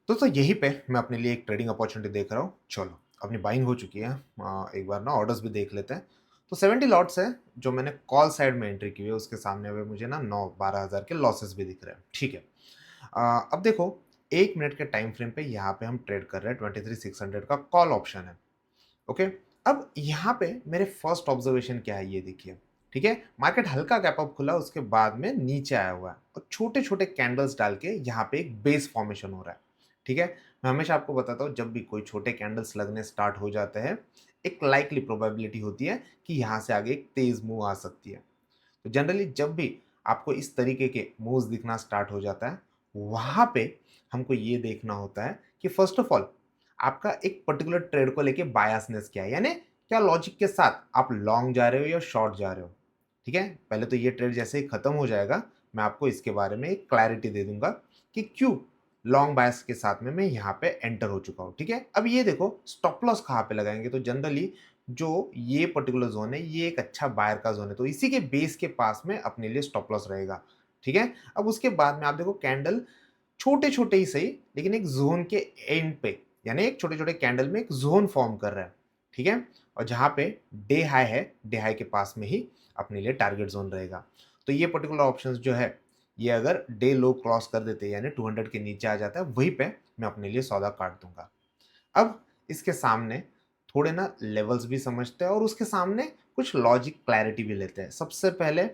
दोस्तों यहीं पे मैं अपने लिए एक ट्रेडिंग अपॉर्चुनिटी देख रहा हूँ। चलो, अपनी बाइंग हो चुकी है। एक बार ना ऑर्डर्स भी देख लेते हैं। तो 70 लॉट्स है जो मैंने कॉल साइड में एंट्री की हुई है, उसके सामने हुए मुझे ना 9-12 हज़ार के लॉसेस भी दिख रहे हैं। ठीक है। अब देखो, 1 मिनट के टाइम फ्रेम पे यहाँ पे हम ट्रेड कर रहे हैं, 23,600 का कॉल ऑप्शन है। ओके। अब यहाँ पे मेरे फर्स्ट ऑब्जर्वेशन क्या है ये देखिए। ठीक है, मार्केट हल्का गैप अप खुला, उसके बाद में नीचे आया हुआ है और छोटे छोटे कैंडल्स डाल के यहाँ पे एक बेस फॉर्मेशन हो रहा है। ठीक है, मैं हमेशा आपको बताता हूँ, जब भी कोई छोटे कैंडल्स लगने स्टार्ट हो जाते हैं, एक लाइकली प्रोबेबिलिटी होती है कि यहाँ से आगे एक तेज मूव आ सकती है। तो जनरली जब भी आपको इस तरीके के मूव्स दिखना स्टार्ट हो जाता है, वहां पे हमको ये देखना होता है कि फर्स्ट ऑफ ऑल आपका एक पर्टिकुलर ट्रेड को लेके बायसनेस क्या है, यानी क्या लॉजिक के साथ आप लॉन्ग जा रहे हो या शॉर्ट जा रहे हो। ठीक है, पहले तो ये ट्रेड जैसे ही खत्म हो जाएगा, मैं आपको इसके बारे में एक क्लैरिटी दे दूंगा कि क्यों लॉन्ग बायस के साथ में मैं यहाँ पे एंटर हो चुका हूँ। ठीक है, अब ये देखो स्टॉप लॉस कहाँ पे लगाएंगे, तो जनरली जो ये पर्टिकुलर जोन है ये एक अच्छा बायर का जोन है, तो इसी के बेस के पास में अपने लिए स्टॉप लॉस रहेगा। ठीक है, अब उसके बाद में आप देखो कैंडल छोटे छोटे ही सही, लेकिन एक जोन के एंड पे, यानी एक छोटे छोटे कैंडल में एक जोन फॉर्म कर रहा है। ठीक है, और जहां पे डे हाई है, डे हाई के पास में ही अपने लिए टारगेट जोन रहेगा। तो ये पर्टिकुलर ऑप्शंस जो है, ये अगर डे लो क्रॉस कर देते हैं यानी 200 के नीचे आ जाता है, वहीं पे मैं अपने लिए सौदा काट दूंगा। अब इसके सामने थोड़े ना लेवल्स भी समझते हैं और उसके सामने कुछ लॉजिक क्लैरिटी भी लेते हैं। सबसे पहले,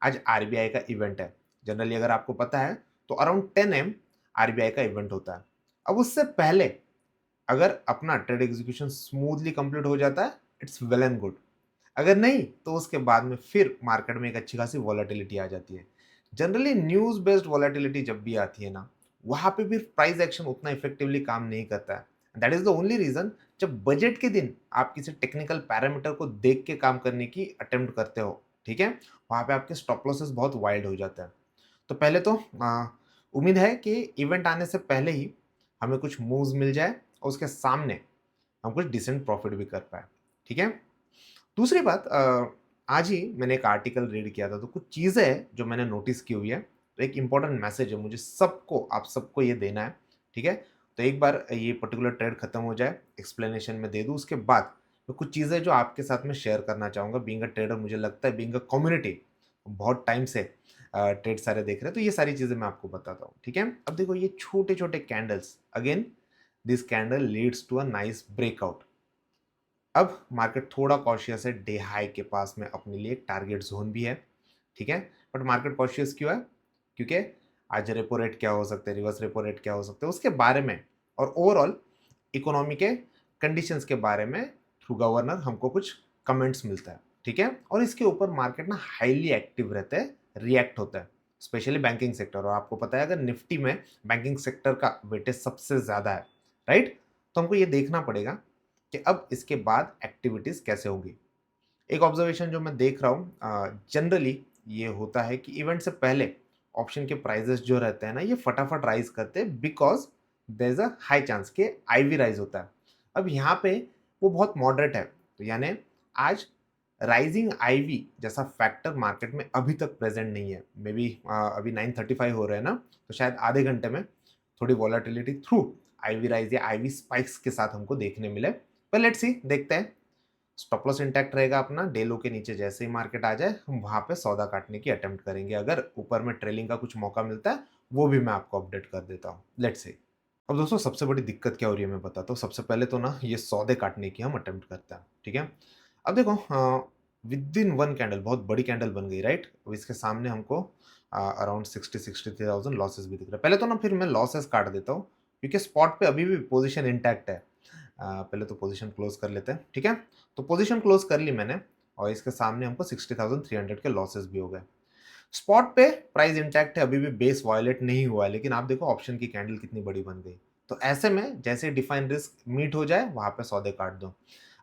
आज आरबीआई का इवेंट है। जनरली अगर आपको पता है तो अराउंड 10 एम आरबीआई का इवेंट होता है। अब उससे पहले अगर अपना ट्रेड एग्जीक्यूशन स्मूथली कंप्लीट हो जाता है, इट्स वेल एंड गुड। अगर नहीं तो उसके बाद में फिर मार्केट में एक अच्छी खासी वॉलेटिलिटी आ जाती है। जनरली न्यूज बेस्ड वॉलेटिलिटी जब भी आती है ना, वहां पे भी प्राइस एक्शन उतना इफेक्टिवली काम नहीं करता है। That is the only reason, जब बजट के दिन आप किसी टेक्निकल पैरामीटर को देख के काम करने की अटेम्प्ट करते हो, ठीक है, वहां पे आपके स्टॉप लॉसेस बहुत वाइल्ड हो जाता है। तो पहले तो उम्मीद है कि इवेंट आने से पहले ही हमें कुछ मूव्स मिल जाए और उसके सामने हम कुछ डिसेंट प्रॉफिट भी कर पाए। ठीक है, दूसरी बात, आज ही मैंने एक आर्टिकल रीड किया था, तो कुछ चीज़ें हैं जो मैंने नोटिस की हुई है। तो एक इंपॉर्टेंट मैसेज है मुझे सबको, आप सबको ये देना है। ठीक है, तो एक बार ये पर्टिकुलर ट्रेड खत्म हो जाए, एक्सप्लेनेशन में दे दूँ, उसके बाद मैं कुछ चीज़ें जो आपके साथ में शेयर करना चाहूँगा। बीइंग अ ट्रेडर, मुझे लगता है बीइंग अ कम्युनिटी, बहुत टाइम से ट्रेड सारे देख रहे हैं, तो ये सारी चीज़ें मैं आपको बताता हूँ। ठीक है, अब देखो ये छोटे छोटे candles, again this candle leads to a nice breakout. अब मार्केट थोड़ा कॉशियस है, डे हाई के पास में अपने लिए एक टारगेट जोन भी है। ठीक है, बट मार्केट कॉशियस क्यों है? क्योंकि आज रेपो रेट क्या हो सकते हैं, रिवर्स रेपो रेट क्या हो सकते हैं, उसके बारे में और ओवरऑल इकोनॉमी के कंडीशंस के बारे में थ्रू गवर्नर हमको कुछ कमेंट्स मिलता है। ठीक है, और इसके ऊपर मार्केट ना हाईली एक्टिव रहता है, रिएक्ट होता है, स्पेशली बैंकिंग सेक्टर। और आपको पता है अगर निफ्टी में बैंकिंग सेक्टर का वेटेज सबसे ज़्यादा है, राइट, तो हमको ये देखना पड़ेगा कि अब इसके बाद एक्टिविटीज कैसे होंगी। एक ऑब्जर्वेशन जो मैं देख रहा हूँ, जनरली ये होता है कि इवेंट से पहले ऑप्शन के प्राइजेस जो रहते हैं ना, ये फटाफट राइज करते हैं, because there is a high chance के आईवी राइज होता है। अब यहाँ पे वो बहुत मॉडरेट है, तो यानी आज राइजिंग आईवी जैसा फैक्टर मार्केट में अभी तक प्रेजेंट नहीं है। मे बी अभी 9:35 हो रहे हैं ना, तो शायद आधे घंटे में थोड़ी वॉलेटिलिटी थ्रू आईवी राइज या आईवी स्पाइक्स के साथ हमको देखने मिले। पर लेट्स सी, देखते हैं। स्टॉप लॉस इंटैक्ट रहेगा अपना, डे लो के नीचे जैसे ही मार्केट आ जाए हम वहां पे सौदा काटने की अटेम्प्ट करेंगे। अगर ऊपर में ट्रेलिंग का कुछ मौका मिलता है, वो भी मैं आपको अपडेट कर देता हूँ। Let's see. अब दोस्तों सबसे बड़ी दिक्कत क्या हो रही है मैं बताता हूँ। सबसे पहले तो ना ये सौदे काटने की हम अटेम्प्ट करते हैं। ठीक है, अब देखो विद इन वन कैंडल बहुत बड़ी कैंडल बन गई, राइट। अब इसके सामने हमको अराउंड 60-63,000 लॉसेस भी दिख रहा है। पहले तो ना फिर मैं लॉसेस काट देता हूँ, क्योंकि स्पॉट पे अभी भी पोजीशन इंटैक्ट है। पहले तो पोजीशन क्लोज कर लेते हैं। ठीक है, तो पोजीशन क्लोज कर ली मैंने, और इसके सामने हमको 60,300 के लॉसेस भी हो गए। स्पॉट पे प्राइस इंटैक्ट है, अभी भी बेस वायलेट नहीं हुआ है, लेकिन आप देखो ऑप्शन की कैंडल कितनी बड़ी बन गई। तो ऐसे में जैसे डिफाइन रिस्क मीट हो जाए, वहां पे सौदे काट दो।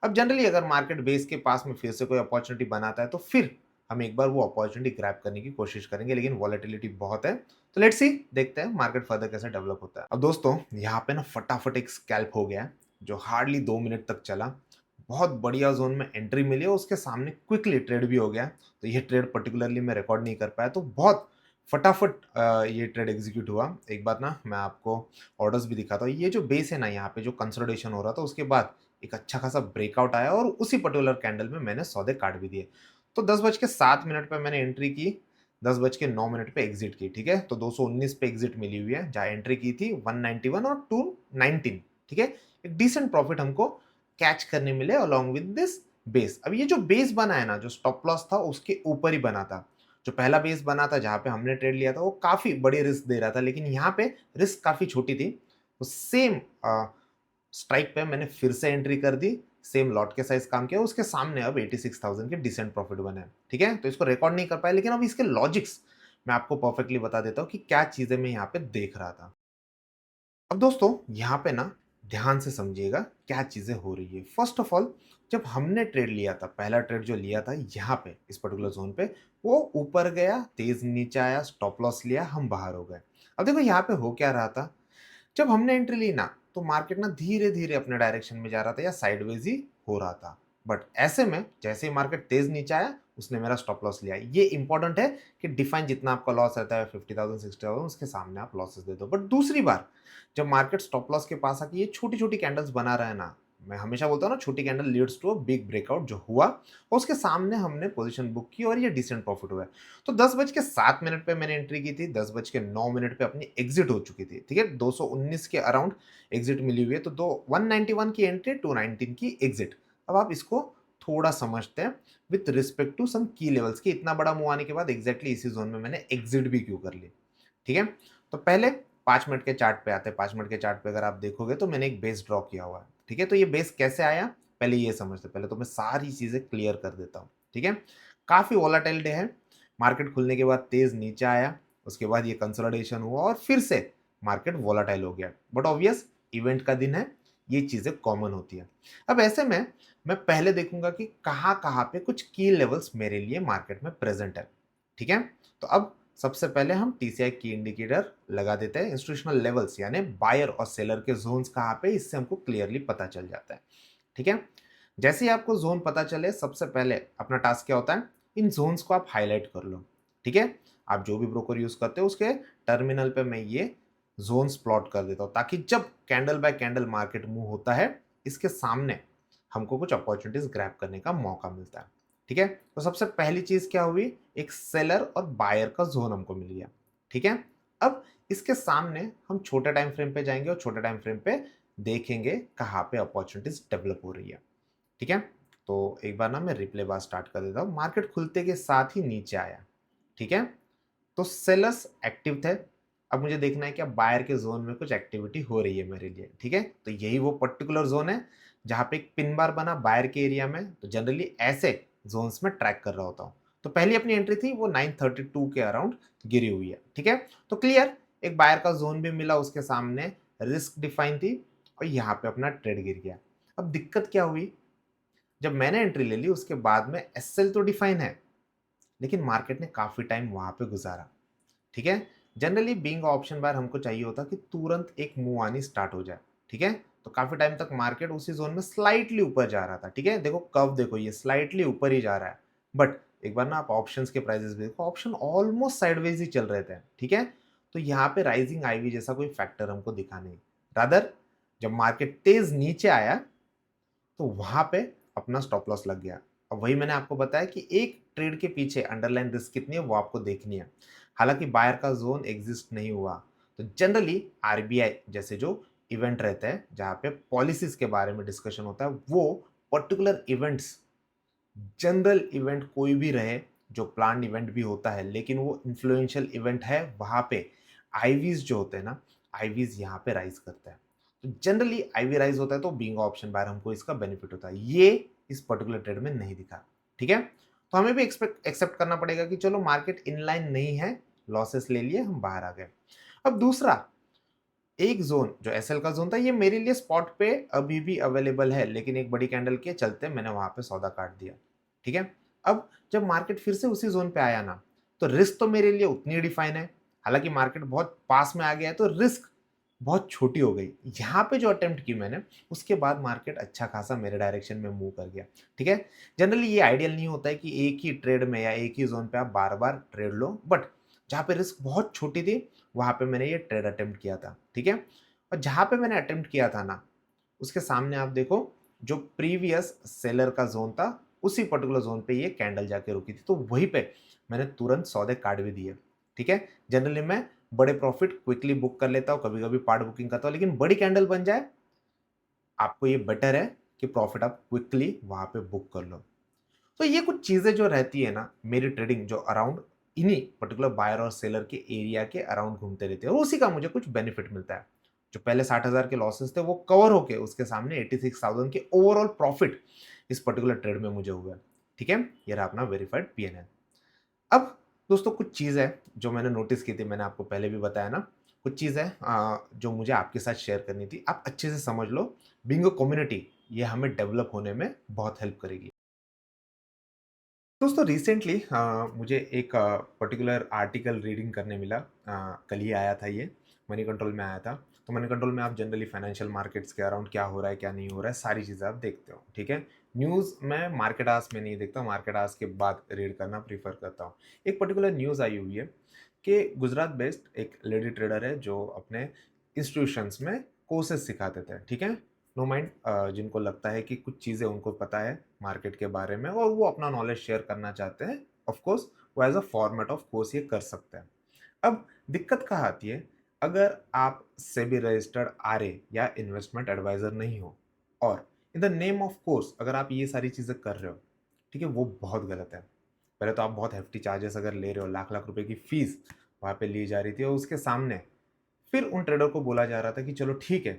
अब जनरली अगर मार्केट बेस के पास में फिर से कोई अपॉर्चुनिटी बनाता है, तो फिर हम एक बार वो अपॉर्चुनिटी ग्रैब करने की कोशिश करेंगे, लेकिन वॉलेटिलिटी बहुत है। तो लेट्स सी, देखते हैं मार्केट फर्दर कैसे डेवलप होता है। अब दोस्तों यहाँ पे ना फटाफट एक स्कैल्प हो गया है, जो हार्डली 2 मिनट तक चला। बहुत बढ़िया जोन में एंट्री मिली और उसके सामने क्विकली ट्रेड भी हो गया। तो ये ट्रेड पर्टिकुलरली मैं रिकॉर्ड नहीं कर पाया, तो बहुत फटाफट ये ट्रेड एग्जीक्यूट हुआ। एक बात ना मैं आपको ऑर्डर्स भी दिखाता हूँ। ये जो बेस है ना, यहाँ पे जो कंसोलिडेशन हो रहा था उसके बाद एक अच्छा खासा ब्रेकआउट आया और उसी पर्टिकुलर कैंडल में मैंने सौदे काट भी दिए। तो 10:07 पे मैंने एंट्री की, 10:09 पे एग्जिट की, ठीक है। तो 219 पे एग्जिट मिली हुई है, जहाँ एंट्री की थी 191 और 219, ठीक है। एक डिसेंट प्रॉफिट हमको कैच करने मिले अलॉन्ग विद दिस बेस। अब ये जो बेस बना है ना, जो स्टॉप लॉस था उसके ऊपर ही बना था। जो पहला बेस बना था जहाँ पे हमने ट्रेड लिया था वो काफ़ी बड़ी रिस्क दे रहा था, लेकिन यहाँ पे रिस्क काफ़ी छोटी थी। तो सेम स्ट्राइक पे मैंने फिर से एंट्री कर दी, सेम लॉट के साइज काम किया, उसके सामने अब 86,000 के डिसेंट प्रॉफिट बने हैं, ठीक है। तो इसको रिकॉर्ड नहीं कर पाया, लेकिन अब इसके लॉजिक्स मैं आपको परफेक्टली बता देता हूँ कि क्या चीज़ें मैं यहाँ पे देख रहा था। अब दोस्तों यहाँ पे ना ध्यान से समझिएगा क्या चीजें हो रही है। फर्स्ट ऑफ ऑल, जब हमने ट्रेड लिया था, पहला ट्रेड जो लिया था यहाँ पे इस पर्टिकुलर जोन पे, वो ऊपर गया, तेज नीचे आया, स्टॉप लॉस लिया, हम बाहर हो गए। अब देखो यहाँ पे हो क्या रहा था, जब हमने एंट्री ली ना तो मार्केट ना धीरे धीरे अपने डायरेक्शन में जा रहा था या साइडवेज ही हो रहा था। बट ऐसे में जैसे ही मार्केट तेज नीचे आया उसने मेरा स्टॉप लॉस लिया। ये इंपॉर्टेंट है कि डिफाइन जितना आपका लॉस रहता है 50,000 60,000 उसके सामने आप लॉसेस दे दो। बट दूसरी बार जब मार्केट स्टॉप लॉस के पास आके ये छोटी छोटी कैंडल्स बना रहा है ना, मैं हमेशा बोलता हूँ ना छोटी candle leads to a big breakout, जो हुआ और उसके सामने हमने पोजीशन बुक की और ये डिसेंट प्रॉफिट हुआ है। तो 10:07 पे मैंने एंट्री की थी, 10:09 पे अपनी एग्जिट हो चुकी थी, ठीक है। 219 के अराउंड एग्जिट मिली हुई है, तो 191 की एंट्री, 219 की एग्जिट। अब आप इसको थोड़ा समझते हैं विथ रिस्पेक्ट टू सम की लेवल्स की, इतना बड़ा मूव आने के बाद एग्जैक्टली इसी जोन में मैंने एग्जिट भी क्यों कर ली, ठीक है। तो पहले 5 मिनट के चार्ट पे आते हैं। 5 मिनट के चार्ट पे अगर आप देखोगे तो मैंने एक बेस ड्रॉ किया हुआ है, ठीक है। तो ये बेस कैसे आया, पहले ये समझते, पहले तो मैं सारी चीजें क्लियर कर देता हूँ, ठीक है। काफी वोलाटाइल डे है, मार्केट खुलने के बाद तेज नीचे आया, उसके बाद ये कंसोलिडेशन हुआ और फिर से मार्केट वोलाटाइल हो गया। बट ऑब्वियस इवेंट का दिन है, ये चीजें कॉमन होती है। अब ऐसे में मैं पहले देखूंगा कि कहाँ कहाँ पे कुछ की लेवल्स मेरे लिए मार्केट में प्रेजेंट है, ठीक है। तो अब सबसे पहले हम टीसीआई की इंडिकेटर लगा देते हैं, इंस्टीट्यूशनल लेवल्स यानी बायर और सेलर के जोन्स कहाँ पे, इससे हमको क्लियरली पता चल जाता है, ठीक है। जैसे ही आपको जोन पता चले, सबसे पहले अपना टास्क क्या होता है, इन जोन्स को आप हाईलाइट कर लो, ठीक है। आप जो भी ब्रोकर यूज करते हो उसके टर्मिनल पे मैं ये जोन्स प्लॉट कर देता हूँ, ताकि जब candle bye candle market move होता है इसके सामने हमको कुछ अपॉर्चुनिटीज ग्रैब करने का मौका मिलता है, ठीक है। तो सबसे पहली चीज क्या हुई, एक सेलर और बायर का जोन हमको मिल गया, ठीक है। अब इसके सामने हम छोटे टाइम फ्रेम पे जाएंगे और छोटे टाइम फ्रेम पे देखेंगे कहाँ पे अपॉर्चुनिटीज डेवलप हो रही है, ठीक है। तो एक बार ना मैं रिप्ले बार स्टार्ट कर देता हूँ। मार्केट खुलते के साथ ही नीचे आया, ठीक है। तो सेलर्स एक्टिव थे। अब मुझे देखना है कि अब बायर के जोन में कुछ एक्टिविटी हो रही है मेरे लिए, ठीक है। तो यही वो पर्टिकुलर जोन है जहां पे एक पिन बार बना बायर के एरिया में। तो जनरली ऐसे जोन्स में ट्रैक कर रहा होता हूँ। तो पहली अपनी एंट्री थी वो 932 के अराउंड गिरी हुई है, ठीक है। तो क्लियर, एक बायर का जोन भी मिला, उसके सामने रिस्क डिफाइन थी और यहाँ पे अपना ट्रेड गिर गया। अब दिक्कत क्या हुई, जब मैंने एंट्री ले ली उसके बाद में एसएल तो डिफाइन है, लेकिन मार्केट ने काफी टाइम वहां पे गुजारा, ठीक है। जनरली बीइंग ऑप्शन बायर हमको चाहिए होता कि तुरंत एक मूव आनी स्टार्ट हो जाए, ठीक है। तो काफी टाइम तक मार्केट उसी जोन में स्लाइटली ऊपर जा रहा था, ठीक है। देखो कब, देखो ये स्लाइटली ऊपर ही जा रहा है। बट एक बार ना आप ऑप्शंस के प्राइसेस भी देखो, ऑप्शन ऑलमोस्ट साइडवेज ही चल रहे थे, ठीक है। तो यहाँ पे राइजिंग आईवी जैसा कोई फैक्टर हमको दिखा नहीं। रादर जब मार्केट तेज नीचे आया तो वहां पे अपना स्टॉप लॉस लग गया। अब वही मैंने आपको बताया कि एक ट्रेड के पीछे अंडरलाइन रिस्क कितनी है वो आपको देखनी है। हालांकि बायर का जोन एग्जिस्ट नहीं हुआ, तो जनरली आरबीआई जैसे जो इवेंट रहते हैं जहां पे पॉलिसीज के बारे में डिस्कशन होता है, वो पर्टिकुलर इवेंट्स, जनरल इवेंट कोई भी रहे, जो प्लान इवेंट भी होता है लेकिन वो इन्फ्लुएंशियल इवेंट है, वहां पे आईवीज जो होते हैं ना, आईवीज यहाँ पे राइज करता है। तो जनरली आईवी राइज होता है तो बीइंग ऑप्शन बायर हमको इसका बेनिफिट होता है। ये इस पर्टिकुलर ट्रेड में नहीं दिखा, ठीक है। तो हमें भी एक्सेप्ट करना पड़ेगा कि चलो मार्केट इनलाइन नहीं है, लॉसेस ले लिए, हम बाहर आ गए। अब दूसरा एक जोन जो एसएल का जोन था, ये मेरे लिए स्पॉट पे अभी भी अवेलेबल है, लेकिन एक बड़ी कैंडल के चलते मैंने वहां पे सौदा काट दिया, ठीक है। अब जब मार्केट फिर से उसी जोन पे आया ना, तो रिस्क तो मेरे लिए उतनी डिफाइन है। हालांकि मार्केट बहुत पास में आ गया है तो रिस्क बहुत छोटी हो गई। यहाँ पे जो अटेम्प्ट की मैंने, उसके बाद मार्केट अच्छा खासा मेरे डायरेक्शन में मूव कर गया, ठीक है। जनरली ये आइडियल नहीं होता है कि एक ही ट्रेड में या एक ही जोन पे आप बार बार ट्रेड लो, बट जहाँ पे रिस्क बहुत छोटी थी, वहाँ पे मैंने ये ट्रेड अटेम्प्ट किया था, ठीक है? और जहाँ पे मैंने अटेम्प्ट किया था ना, उसके सामने आप देखो, जो प्रीवियस सेलर का ज़ोन था, उसी पर्टिकुलर ज़ोन पे ये कैंडल जाके रुकी थी, तो वहीं पे मैंने तुरंत सौदे काट भी दिए, ठीक है? जनरली मैं बड़े प्रॉफिट क्विकली बुक कर लेता हूँ, कभी-कभी पार्ट बुकिंग करता हूँ, लेकिन बड़ी कैंडल बन जाए, आपको ये बेटर है कि प्रॉफिट आप क्विकली वहाँ पे बुक कर लो। तो ये कुछ चीज़ें जो रहती है ना, मेरी ट्रेडिंग जो अराउंड इन्हीं पर्टिकुलर बायर और सेलर के एरिया के अराउंड घूमते रहते हैं और उसी का मुझे कुछ बेनिफिट मिलता है। जो पहले 60,000 के लॉसेस थे वो कवर होके उसके सामने 86,000 के ओवरऑल प्रॉफिट इस पर्टिकुलर ट्रेड में मुझे हुआ है। ठीक है? ये रहा अपना वेरिफाइड पीएनएल। अब दोस्तों कुछ चीज़ है जो मैंने नोटिस की थी, मैंने आपको पहले भी बताया ना, कुछ चीज़ है जो मुझे आपके साथ शेयर करनी थी। आप अच्छे से समझ लो, बीइंग अ कम्युनिटी ये हमें डेवलप होने में बहुत हेल्प करेगी। दोस्तों रिसेंटली मुझे एक पर्टिकुलर आर्टिकल रीडिंग करने मिला, कल ही आया था ये, मनी कंट्रोल में आया था। तो मनी कंट्रोल में आप जनरली फाइनेंशियल मार्केट्स के अराउंड क्या हो रहा है क्या नहीं हो रहा है सारी चीज़ें आप देखते हो, ठीक है? न्यूज़ मैं मार्केट आवर्स में नहीं देखता, मार्केट आवर्स के बाद रीड करना प्रीफर करता हूँ। एक पर्टिकुलर न्यूज़ आई हुई है कि गुजरात बेस्ड एक लेडी ट्रेडर है जो अपने इंस्टीट्यूशंस में कोर्सेज सिखाते थे, ठीक है? नो माइंड, जिनको लगता है कि कुछ चीज़ें उनको पता है मार्केट के बारे में और वो अपना नॉलेज शेयर करना चाहते हैं, ऑफ कोर्स वो as a format of course ये कर सकते हैं। अब दिक्कत कहाँ आती है, अगर आप सेबी रजिस्टर्ड आरए या इन्वेस्टमेंट एडवाइजर नहीं हो और in the name of course अगर आप ये सारी चीज़ें कर रहे हो, ठीक है, वो बहुत गलत है। पहले तो आप बहुत हेफ्टी चार्जेस अगर ले रहे हो, लाख लाख रुपए की फीस वहाँ पे ली जा रही थी और उसके सामने फिर उन ट्रेडर को बोला जा रहा था कि चलो ठीक है,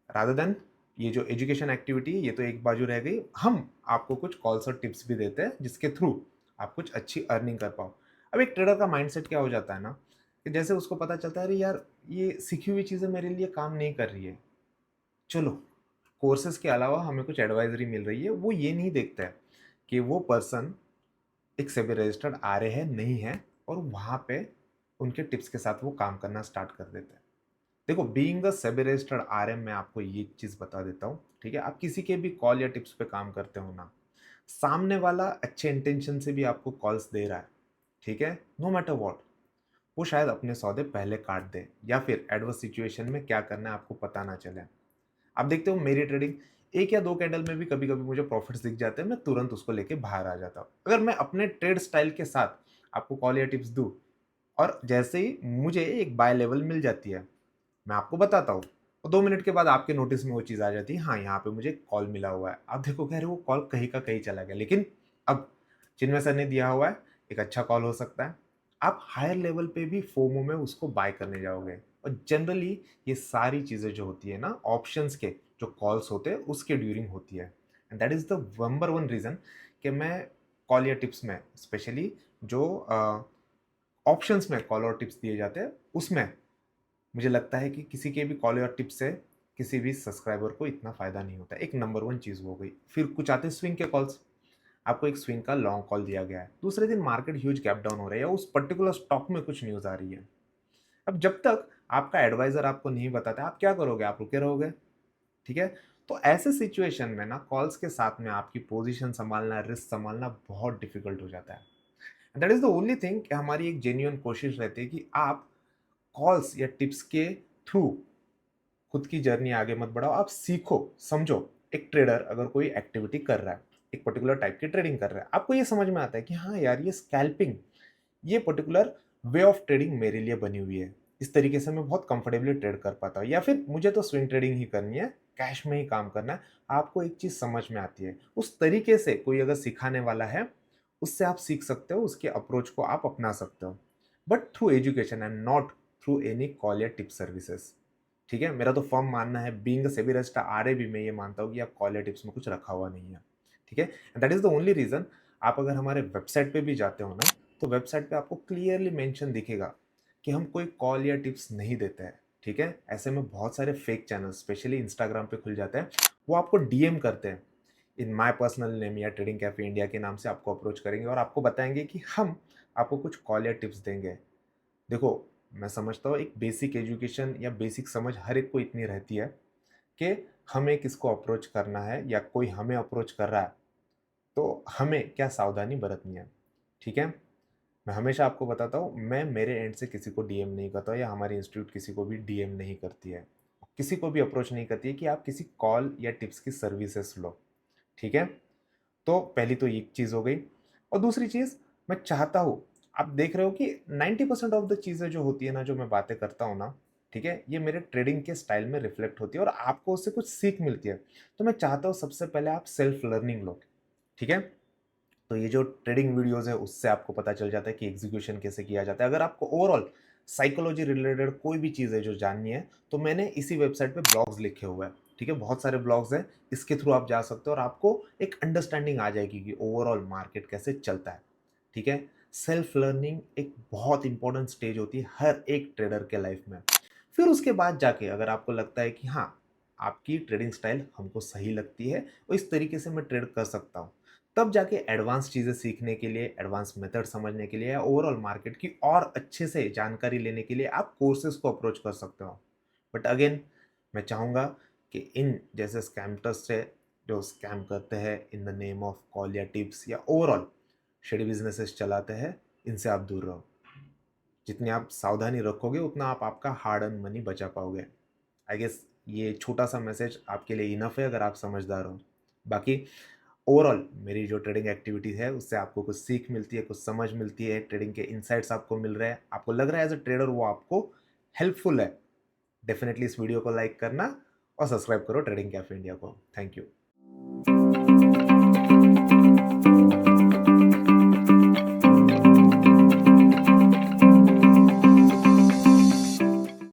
रादर देन ये जो एजुकेशन एक्टिविटी ये तो एक बाजू रह गई, हम आपको कुछ कॉल्स और टिप्स भी देते हैं जिसके थ्रू आप कुछ अच्छी अर्निंग कर पाओ। अब एक ट्रेडर का माइंडसेट क्या हो जाता है ना, कि जैसे उसको पता चलता है अरे यार ये सीखी हुई चीज़ें मेरे लिए काम नहीं कर रही है, चलो कोर्सेज के अलावा हमें कुछ एडवाइजरी मिल रही है, वो ये नहीं देखता है कि वो पर्सन एक सेबी रजिस्टर्ड आ रहे हैं नहीं है और वहाँ पे उनके टिप्स के साथ वो काम करना स्टार्ट कर देते हैं। देखो being a SEBI registered RM मैं आपको ये चीज़ बता देता हूँ, ठीक है? आप किसी के भी कॉल या टिप्स पे काम करते हो ना, सामने वाला अच्छे इंटेंशन से भी आपको कॉल्स दे रहा है, ठीक है? नो मैटर व्हाट, वो शायद अपने सौदे पहले काट दे या फिर एडवर्स सिचुएशन में क्या करना है आपको पता ना चले। आप देखते हो मेरी ट्रेडिंग 1 या 2 कैंडल में भी कभी-कभी मुझे प्रॉफिट्स दिख जाते हैं, मैं तुरंत उसको लेके बाहर आ जाता हूँ। अगर मैं अपने ट्रेड स्टाइल के साथ आपको कॉल या टिप्स दूँ और जैसे ही मुझे एक बाय लेवल मिल जाती है, मैं आपको बताता हूँ और 2 मिनट के बाद आपके नोटिस में वो चीज़ आ जाती है, हाँ, यहाँ पे मुझे कॉल मिला हुआ है। आप देखोगे अरे वो कॉल कहीं का कहीं चला गया, लेकिन अब चिन्मय सर ने दिया हुआ है, एक अच्छा कॉल हो सकता है। आप हायर लेवल पे भी फोमो में उसको बाय करने जाओगे और जनरली ये सारी चीज़ें जो होती है ना, ऑप्शंस के जो कॉल्स होते हैं उसके ड्यूरिंग होती है and that is the number 1 reason कि मैं कॉल या टिप्स में स्पेशली जो ऑप्शंस में कॉल और टिप्स दिए जाते हैं, उसमें मुझे लगता है कि किसी के भी कॉल और टिप से किसी भी सब्सक्राइबर को इतना फ़ायदा नहीं होता। एक नंबर 1 चीज़ वो हो गई। फिर कुछ आते हैं स्विंग के कॉल्स। आपको एक स्विंग का लॉन्ग कॉल दिया गया है। दूसरे दिन मार्केट ह्यूज गैप डाउन हो रहा है या उस पर्टिकुलर स्टॉक में कुछ न्यूज़ आ रही है। अब जब तक आपका एडवाइज़र आपको नहीं बताता, आप क्या करोगे? आप रुके रहोगे, ठीक है? तो ऐसे सिचुएशन में ना कॉल्स के साथ में आपकी पोज़ीशन सँभालना, रिस्क सँभालना बहुत डिफ़िकल्ट हो जाता है। That is the only thing कि हमारी एक जेन्युइन कोशिश रहती है कि आप कॉल्स या टिप्स के थ्रू खुद की जर्नी आगे मत बढ़ाओ, आप सीखो, समझो। एक ट्रेडर अगर कोई एक्टिविटी कर रहा है, एक पर्टिकुलर टाइप की ट्रेडिंग कर रहा है, आपको ये समझ में आता है कि हाँ यार, ये स्कैल्पिंग, ये पर्टिकुलर वे ऑफ ट्रेडिंग मेरे लिए बनी हुई है। इस तरीके से मैं बहुत कंफर्टेबली ट्रेड कर पाता हूँ या फिर मुझे तो स्विंग ट्रेडिंग ही करनी है, कैश में ही काम करना है। आपको एक चीज़ समझ में आती है। उस तरीके से कोई अगर सिखाने वाला है, उससे आप सीख सकते हो, उसके अप्रोच को आप अपना सकते हो। But through education and not through any call या टिप सर्विसेज़। ठीक है? मेरा तो फर्म मानना है, being a SEBI registered RA भी मैं ये मानता हूँ कि आप कॉल या टिप्स में कुछ रखा हुआ नहीं है। ठीक है? And that is the only reason, आप अगर हमारे वेबसाइट पे भी जाते हो ना, तो वेबसाइट पे आपको क्लियरली मेंशन दिखेगा कि हम कोई कॉल या टिप्स नहीं देते हैं। ठीक है? ऐसे में बहुत सारे फेक चैनल स्पेशली इंस्टाग्राम पे खुल जाते हैं। वो आपको डीएम करते हैं। इन माय पर्सनल नेम या ट्रेडिंग कैफे इंडिया के नाम से आपको अप्रोच करेंगे और आपको बताएँगे कि हम आपको कुछ कॉल या टिप्स देंगे। देखो, मैं समझता हूँ एक बेसिक एजुकेशन या बेसिक समझ हर एक को इतनी रहती है कि हमें किसको अप्रोच करना है या कोई हमें अप्रोच कर रहा है, तो हमें क्या सावधानी बरतनी है, ठीक है? मैं हमेशा आपको बताता हूँ, मैं मेरे एंड से किसी को डीएम नहीं करता या हमारी इंस्टीट्यूट किसी को भी डीएम नहीं करती है। किसी को भी अप्रोच नहीं करती है कि आप किसी कॉल या टिप्स की सर्विसेज़ लो, ठीक है? तो पहली तो ये चीज़ हो गई और दूसरी चीज़ मैं चाहता हूँ, आप देख रहे हो कि 90% ऑफ द चीज़ें जो होती है ना, जो मैं बातें करता हूँ ना, ठीक है? ये मेरे ट्रेडिंग के स्टाइल में रिफ्लेक्ट होती है और आपको उससे कुछ सीख मिलती है। तो मैं चाहता हूँ सबसे पहले आप सेल्फ लर्निंग लो, ठीक है? तो ये जो ट्रेडिंग वीडियोज़ है उससे आपको पता चल जाता है कि एग्जीक्यूशन कैसे किया जाता है। अगर आपको ओवरऑल साइकोलॉजी रिलेटेड कोई भी चीज़ है जो जाननी है, तो मैंने इसी वेबसाइट पे ब्लॉग्स लिखे हुए हैं, ठीक है? बहुत सारे ब्लॉग्स हैं, इसके थ्रू आप जा सकते हो और आपको एक अंडरस्टैंडिंग आ जाएगी कि ओवरऑल मार्केट कैसे चलता है, ठीक है? सेल्फ लर्निंग एक बहुत इंपॉर्टेंट स्टेज होती है हर एक ट्रेडर के लाइफ में। फिर उसके बाद जाके अगर आपको लगता है कि हाँ, आपकी ट्रेडिंग स्टाइल हमको सही लगती है और इस तरीके से मैं ट्रेड कर सकता हूँ, तब जाके एडवांस चीज़ें सीखने के लिए, एडवांस मेथड समझने के लिए या ओवरऑल मार्केट की और अच्छे से जानकारी लेने के लिए आप कोर्सेज़ को अप्रोच कर सकते हो। बट अगेन मैं चाहूँगा कि इन जैसे स्कैमर्स से जो स्कैम करते हैं in the name of call या टिप्स या ओवरऑल शेडी बिज़नेसेस चलाते हैं, इनसे आप दूर रहो। जितनी आप सावधानी रखोगे उतना आप आपका हार्ड अर्न मनी बचा पाओगे। आई गेस ये छोटा-सा मैसेज आपके लिए इनफ है अगर आप समझदार हो। बाकी ओवरऑल मेरी जो ट्रेडिंग एक्टिविटी है उससे आपको कुछ सीख मिलती है, कुछ समझ मिलती है, ट्रेडिंग के इनसाइट्स आपको मिल रहे हैं, आपको लग रहा है एज़ अ ट्रेडर वो आपको हेल्पफुल है, डेफिनिटली इस वीडियो को लाइक करना और सब्सक्राइब करो ट्रेडिंग कैफे इंडिया को। Thank you.